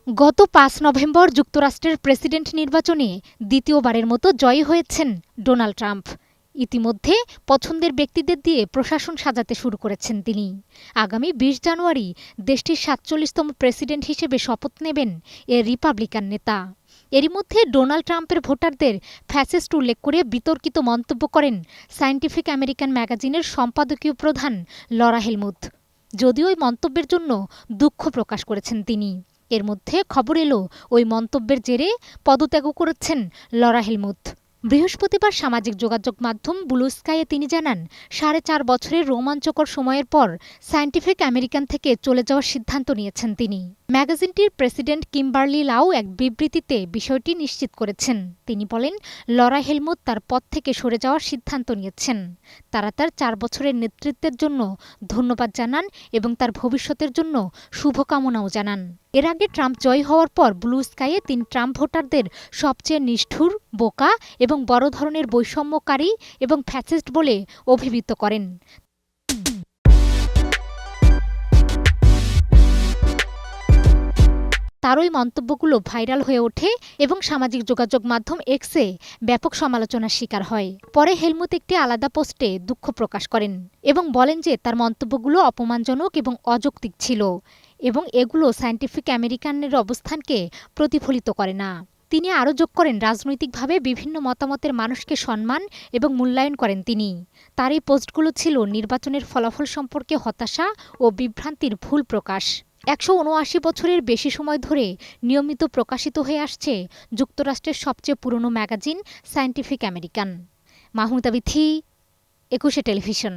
গত ৫ নভেম্বর যুক্তরাষ্ট্রের প্রেসিডেন্ট নির্বাচনে দ্বিতীয়বারের মতো জয়ী হয়েছেন ডোনাল্ড ট্রাম্প। ইতিমধ্যে পছন্দের ব্যক্তিদের দিয়ে প্রশাসন সাজাতে শুরু করেছেন তিনি। আগামী ২০ জানুয়ারি দেশটির ৪৭তম প্রেসিডেন্ট হিসেবে শপথ নেবেন এ রিপাবলিকান নেতা। এরই মধ্যে ডোনাল্ড ট্রাম্পের ভোটারদের ফ্যাসিস্ট উল্লেখ করে বিতর্কিত মন্তব্য করেন সায়েন্টিফিক আমেরিকান ম্যাগাজিনের সম্পাদকীয় প্রধান লরা হেলমুথ। যদিও ওই মন্তব্যের জন্য দুঃখ প্রকাশ করেছেন তিনি। এর মধ্যে খবর এলো ওই মন্তব্যের জেরে পদত্যাগও করেছেন লরা হেলমুথ। বৃহস্পতিবার সামাজিক যোগাযোগ মাধ্যম ব্লু স্কাইয়ে তিনি জানান, ৪.৫ বছরের রোমাঞ্চকর সময়ের পর সায়েন্টিফিক আমেরিকান থেকে চলে যাওয়ার সিদ্ধান্ত নিয়েছেন তিনি। ম্যাগাজিনটির প্রেসিডেন্ট কিম্বার্লি লাউ এক বিবৃতিতে বিষয়টি নিশ্চিত করেছেন। তিনি বলেন, লরা হেলমুথ তার পদ থেকে সরে যাওয়ার সিদ্ধান্ত নিয়েছেন। তারা তার ৪ বছরের নেতৃত্বের জন্য ধন্যবাদ জানান এবং তার ভবিষ্যতের জন্য শুভকামনাও জানান। এর আগে ট্রাম্প জয়ী হওয়ার পর ব্লু স্কাইয়ে তিনি ট্রাম্প ভোটারদের সবচেয়ে নিষ্ঠুর, বোকা এবং বড় ধরনের বৈষম্যকারী এবং ফ্যাসিস্ট বলে অভিহিত করেন। তার ওই মন্তব্যগুলো ভাইরাল হয়ে ওঠে এবং সামাজিক যোগাযোগ মাধ্যম এক্সে ব্যাপক সমালোচনার শিকার হয়। পরে হেলমুথ একটি আলাদা পোস্টে দুঃখ প্রকাশ করেন এবং বলেন যে তার মন্তব্যগুলো অপমানজনক এবং অযৌক্তিক ছিল এবং এগুলো সায়েন্টিফিক আমেরিকানের অবস্থানকে প্রতিফলিত করে না। তিনি আরও যোগ করেন, রাজনৈতিকভাবে বিভিন্ন মতামতের মানুষকে সম্মান এবং মূল্যায়ন করেন তিনি। তার এই পোস্টগুলো ছিল নির্বাচনের ফলাফল সম্পর্কে হতাশা ও বিভ্রান্তির ভুল প্রকাশ। ১৭৯ বছরের বেশি সময় ধরে নিয়মিত প্রকাশিত হয়ে আসছে যুক্তরাষ্ট্রের সবচেয়ে পুরনো magazine scientific American. Mahmuda Bithi, ২১শে টেলিভিশন।